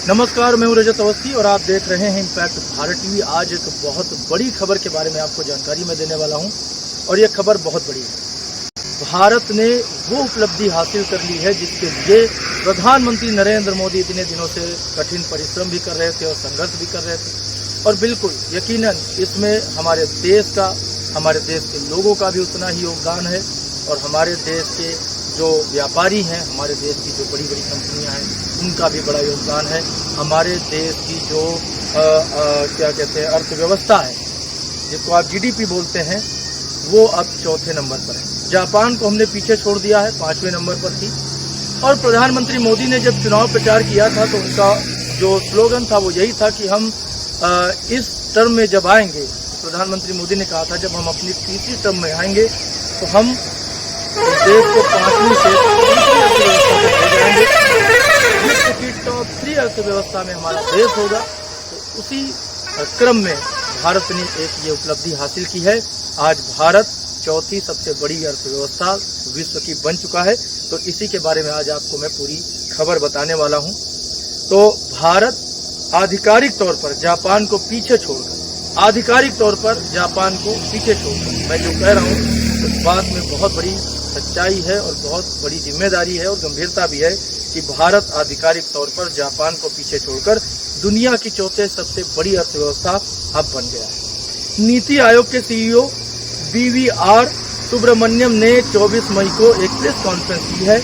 नमस्कार, मैं हूं रजत अवस्थी और आप देख रहे हैं इम्पैक्ट भारत टीवी। आज एक बहुत बड़ी खबर के बारे में आपको जानकारी मैं देने वाला हूं और यह खबर बहुत बड़ी है। भारत ने वो उपलब्धि हासिल कर ली है जिसके लिए प्रधानमंत्री नरेंद्र मोदी इतने दिनों से कठिन परिश्रम भी कर रहे थे और संघर्ष भी कर रहे थे। और बिल्कुल यकीनन इसमें हमारे देश का, हमारे देश के लोगों का भी उतना ही योगदान है और हमारे देश के जो व्यापारी हैं, हमारे देश की जो बड़ी बड़ी कंपनियां हैं, उनका भी बड़ा योगदान है। हमारे देश की जो क्या कहते हैं अर्थव्यवस्था है, जिसको आप जीडीपी बोलते हैं, वो अब चौथे नंबर पर है। जापान को हमने पीछे छोड़ दिया है, 5वें नंबर पर थी। और प्रधानमंत्री मोदी ने जब चुनाव प्रचार किया था तो उनका जो स्लोगन था वो यही था कि हम इस टर्म में जब आएंगे, प्रधानमंत्री मोदी ने कहा था जब हम अपनी तीसरी टर्म में आएंगे तो हम देश को 5वीं से विश्व की टॉप 3 अर्थव्यवस्था में हमारा देश होगा। तो उसी क्रम में भारत ने एक ये उपलब्धि हासिल की है। आज भारत चौथी सबसे बड़ी अर्थव्यवस्था विश्व की बन चुका है। तो इसी के बारे में आज आपको मैं पूरी खबर बताने वाला हूं। तो भारत आधिकारिक तौर पर जापान को पीछे छोड़कर, आधिकारिक तौर पर जापान को पीछे छोड़कर मैं जो कह रहा हूं उस बात में बहुत बड़ी सच्चाई है और बहुत बड़ी जिम्मेदारी है और गंभीरता भी है कि भारत आधिकारिक तौर पर जापान को पीछे छोड़कर दुनिया की चौथे सबसे बड़ी अर्थव्यवस्था अब बन गया है। नीति आयोग के सीईओ वीवीआर सुब्रमण्यम ने 24 मई को एक प्रेस कॉन्फ्रेंस की है।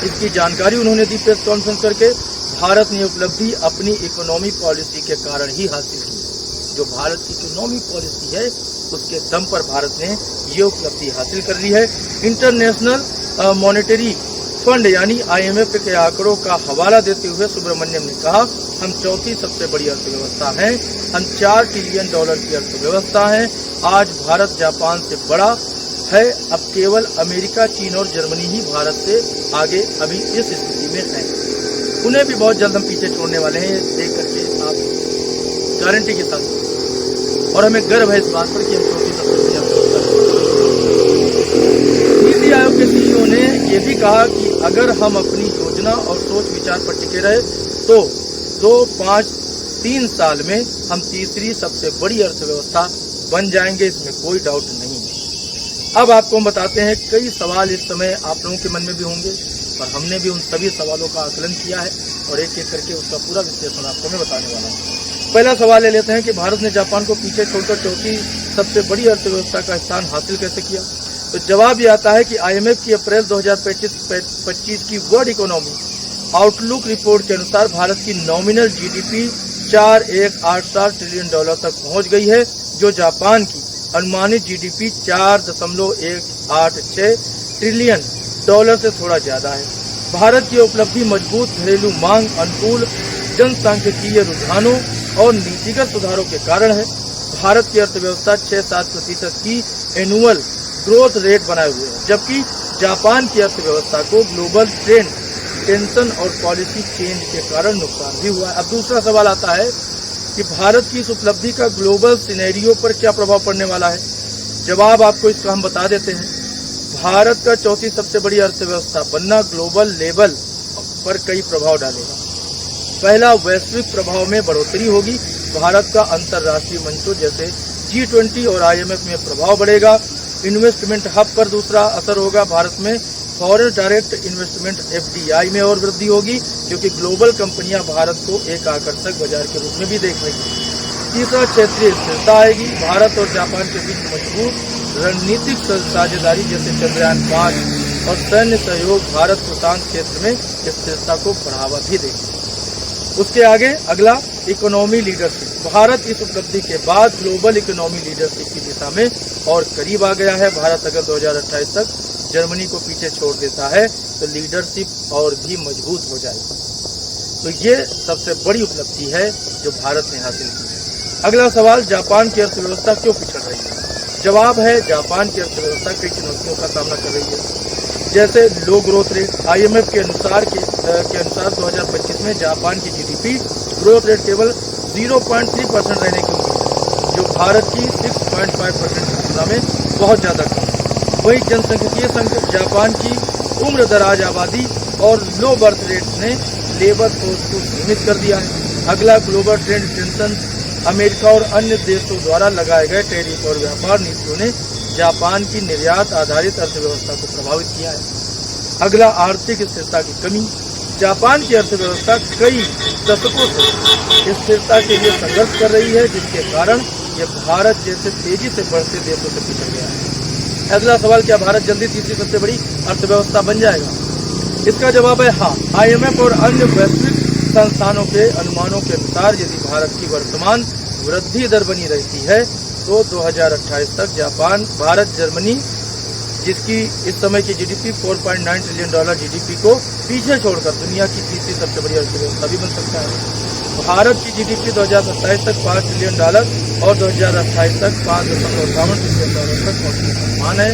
इसकी जानकारी उन्होंने दी प्रेस कॉन्फ्रेंस करके। भारत ने उपलब्धि अपनी इकोनॉमी पॉलिसी के कारण ही हासिल की। जो भारत की इकोनॉमी पॉलिसी है उसके दम पर भारत ने ये उपलब्धि हासिल कर ली है। इंटरनेशनल मॉनेटरी फंड यानी IMF के आंकड़ों का हवाला देते हुए सुब्रमण्यम ने कहा, हम चौथी सबसे बड़ी अर्थव्यवस्था हैं, हम $4 ट्रिलियन की अर्थव्यवस्था हैं। आज भारत जापान से बड़ा है। अब केवल अमेरिका, चीन और जर्मनी ही भारत से आगे अभी इस स्थिति में है। उन्हें भी बहुत जल्द हम पीछे छोड़ने वाले हैं, देख करके आप गारंटी के साथ। और हमें गर्व है इस बात पर कि हम चौथी सबसे बड़ी अर्थव्यवस्था। नीति आयोग के सीईओ ने यह भी कहा कि अगर हम अपनी योजना और सोच विचार पर टिके रहे तो 2-5-3 साल में हम तीसरी सबसे बड़ी अर्थव्यवस्था बन जाएंगे, इसमें कोई डाउट नहीं है। अब आपको हम बताते हैं, कई सवाल इस समय आप लोगों के मन में भी होंगे और हमने भी उन सभी सवालों का आकलन किया है और एक एक करके उसका पूरा विश्लेषण आपको मैं बताने वाला हूँ। पहला सवाल ले लेते हैं कि भारत ने जापान को पीछे छोड़कर चौथी सबसे बड़ी अर्थव्यवस्था का स्थान हासिल कैसे किया। तो जवाब ये आता है कि IMF की अप्रैल 2025 की वर्ल्ड इकोनॉमी आउटलुक रिपोर्ट के अनुसार भारत की नॉमिनल जीडीपी $4.187 ट्रिलियन तक पहुंच गई है, जो जापान की अनुमानित जीडीपी $4.186 ट्रिलियन से थोड़ा ज्यादा है। भारत की उपलब्धि मजबूत घरेलू मांग, अनुकूल जनसांख्यिकीय रुझानों और नीतिगत सुधारों के कारण है। भारत की अर्थव्यवस्था 6-7% की एनुअल ग्रोथ रेट बनाए हुए है, जबकि जापान की अर्थव्यवस्था को ग्लोबल ट्रेंड, टेंशन और पॉलिसी चेंज के कारण नुकसान भी हुआ है। अब दूसरा सवाल आता है कि भारत की इस उपलब्धि का ग्लोबल सिनेरियो पर क्या प्रभाव पड़ने वाला है। जवाब आपको इसका हम बता देते हैं। भारत का चौथी सबसे बड़ी अर्थव्यवस्था बनना ग्लोबल लेवल पर कई प्रभाव डालेगा। पहला, वैश्विक प्रभाव में बढ़ोतरी होगी। भारत का अंतर्राष्ट्रीय मंचों जैसे G20 और IMF में प्रभाव बढ़ेगा। इन्वेस्टमेंट हब पर दूसरा असर होगा। भारत में फॉरेन डायरेक्ट इन्वेस्टमेंट FDI में और वृद्धि होगी, क्योंकि ग्लोबल कंपनियां भारत को एक आकर्षक बाजार के रूप में भी देख रही हैं। तीसरा, क्षेत्रीय स्थिरता आएगी। भारत और जापान के बीच मजबूत रणनीतिक साझेदारी जैसे चंद्रयान 5 और सैन्य सहयोग भारत प्रशांत क्षेत्र में स्थिरता को बढ़ावा भी देगा। उसके आगे अगला, इकोनॉमी लीडरशिप। भारत इस उपलब्धि के बाद ग्लोबल इकोनॉमी लीडरशिप की दिशा में और करीब आ गया है। भारत अगर 2028 तक जर्मनी को पीछे छोड़ देता है तो लीडरशिप और भी मजबूत हो जाएगी। तो ये सबसे बड़ी उपलब्धि है जो भारत ने हासिल की है। अगला सवाल, जापान की अर्थव्यवस्था क्यों पिछड़ रही है। जवाब है, जापान की अर्थव्यवस्था कई चुनौतियों का सामना कर रही है, जैसे लो ग्रोथ रेट। IMF के अनुसार 2025 में जापान की जीडीपी ग्रोथ रेट केवल 0.3% रहने की उम्मीद है, जो भारत की 6.5% की तुलना में बहुत ज्यादा कम है। वहीं जनसंख्यिकीय संकट, जापान की उम्र दराज आबादी और लो बर्थ रेट ने लेबर फोर्स को सीमित कर दिया है। अगला ग्लोबल ट्रेड टेंशन, अमेरिका और अन्य देशों द्वारा लगाए गए टैरिफ और व्यापार नीतियों ने जापान की निर्यात आधारित अर्थव्यवस्था को प्रभावित किया है। अगला आर्थिक स्थिरता की कमी, जापान की अर्थव्यवस्था कई दशकों से स्थिरता के लिए संघर्ष कर रही है, जिसके कारण यह भारत जैसे तेजी से बढ़ते देशों से पिछड़ गया है। अगला सवाल, क्या भारत जल्दी तीसरी सबसे बड़ी अर्थव्यवस्था बन जाएगा? इसका जवाब है हाँ। IMF और अन्य वैश्विक संस्थानों के अनुमानों के अनुसार यदि भारत की वर्तमान वृद्धि दर बनी रहती है तो 2028 तक भारत जर्मनी, जिसकी इस समय की GDP $4.9 ट्रिलियन GDP को पीछे छोड़कर दुनिया की तीसरी सबसे बड़ी अर्थव्यवस्था भी बन सकता है। भारत की GDP 2027 तक $5 ट्रिलियन और 2028 तक $5.58 ट्रिलियन तक पहुंचने का अनुमान है।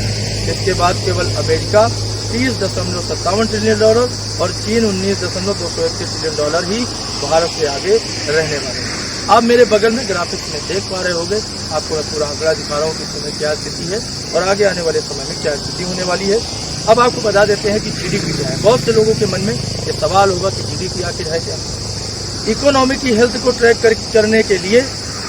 इसके बाद केवल अमेरिका $30.57 ट्रिलियन और चीन $19.231 ट्रिलियन ही भारत से आगे रहने वाले हैं। आप मेरे बगल में ग्राफिक्स में देख पा रहे होंगे, आपको मैं पूरा आंकड़ा दिखा रहा हूँ कि इस समय क्या स्थिति है और आगे आने वाले समय में क्या स्थिति होने वाली है। अब आपको बता देते हैं कि GDP क्या है। बहुत से लोगों के मन में ये सवाल होगा कि GDP आखिर है क्या। इकोनॉमी की हेल्थ को ट्रैक करने के लिए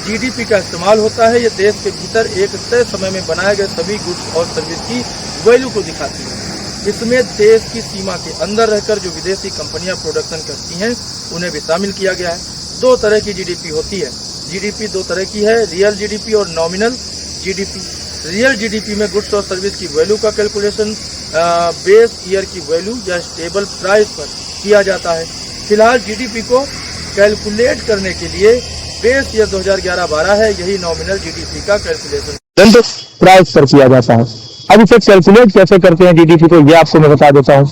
GDP का इस्तेमाल होता है। ये देश के भीतर एक तय समय में बनाए गए सभी गुड्स और सर्विस की वैल्यू को दिखाती है। इसमें देश की सीमा के अंदर रहकर जो विदेशी कंपनियां प्रोडक्शन करती हैं उन्हें भी शामिल किया गया है। दो तरह की GDP होती है। GDP दो तरह की है, रियल GDP और नॉमिनल GDP। रियल GDP में गुड्स और सर्विस की वैल्यू का कैलकुलेशन बेस ईयर की वैल्यू या स्टेबल प्राइस पर किया जाता है। फिलहाल GDP को कैलकुलेट करने के लिए बेस ईयर 2011-12 है, यही नॉमिनल GDP का कैलकुलेशन प्राइस पर किया जाता है। अब इसे कैलकुलेट कैसे करते हैं GDP को, ये आपको मैं बता देता हूँ।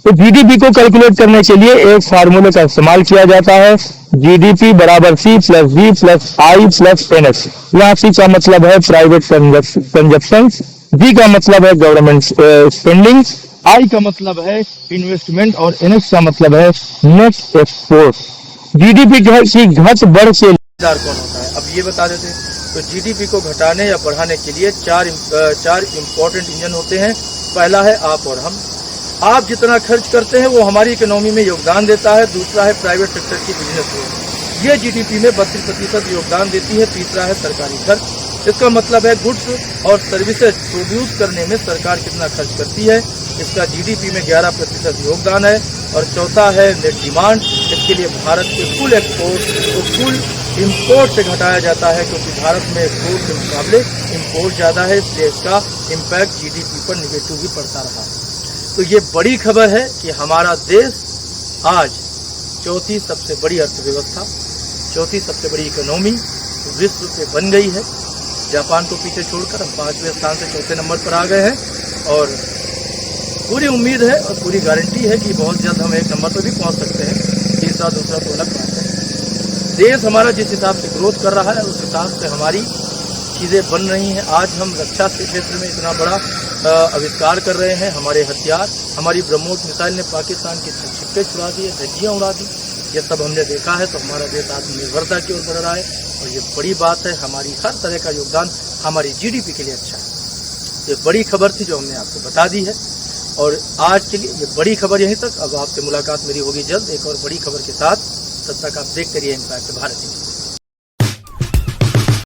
तो GDP को कैलकुलेट करने के लिए एक फार्मूले का इस्तेमाल किया जाता है, GDP बराबर C + V + I + NX। यहाँ C का मतलब है प्राइवेट कंजप्शन, V का मतलब है गवर्नमेंट स्पेंडिंग, I का मतलब है इन्वेस्टमेंट और NX का मतलब है नेट एक्सपोर्ट। GDP की घट बढ़ से कौन होता है, अब ये बता देते हैं। तो GDP को घटाने या बढ़ाने के लिए चार इम्पोर्टेंट इंजन होते हैं। पहला है आप और हम। आप जितना खर्च करते हैं वो हमारी इकोनॉमी में योगदान देता है। दूसरा है प्राइवेट सेक्टर की बिजनेस ग्रोथ, ये GDP में 32% योगदान देती है। तीसरा है सरकारी खर्च, इसका मतलब है गुड्स और सर्विसेज प्रोड्यूस करने में सरकार कितना खर्च करती है, इसका GDP में 11% योगदान है। और चौथा है नेट डिमांड, इसके लिए भारत के कुल एक्सपोर्ट को कुल इम्पोर्ट से घटाया जाता है, क्योंकि भारत में एक्सपोर्ट के मुकाबले इम्पोर्ट ज़्यादा है, इसलिए इसका इम्पैक्ट GDP पर निगेटिव ही पड़ता रहा है। तो ये बड़ी खबर है कि हमारा देश आज चौथी सबसे बड़ी अर्थव्यवस्था, चौथी सबसे बड़ी इकोनॉमी विश्व पे बन गई है। जापान को पीछे छोड़कर हम 5वें स्थान से चौथे नंबर पर आ गए हैं और पूरी उम्मीद है और पूरी गारंटी है कि बहुत जल्द हम 1 नंबर पर भी पहुंच सकते हैं। तीसरा दूसरा तो अलग बात है। देश हमारा जिस हिसाब से ग्रोथ कर रहा है उस हिसाब से हमारी चीज़ें बन रही हैं। आज हम रक्षा के क्षेत्र में इतना बड़ा आविष्कार कर रहे हैं। हमारे हथियार, हमारी ब्रह्मोस मिसाइल ने पाकिस्तान के छिक्के छुड़ा दिए, धज्जियाँ उड़ा दी, ये सब हमने देखा है। तो हमारा देश आत्मनिर्भरता की ओर बढ़ रहा है और ये बड़ी बात है। हमारी हर तरह का योगदान हमारी GDP के लिए अच्छा है। ये बड़ी खबर थी जो हमने आपको बता दी है और आज के लिए ये बड़ी खबर यहीं तक। अब आपसे मुलाकात मेरी होगी जल्द एक और बड़ी खबर के साथ। तब तक आप देखते रहिए इम्पैक्ट भारत।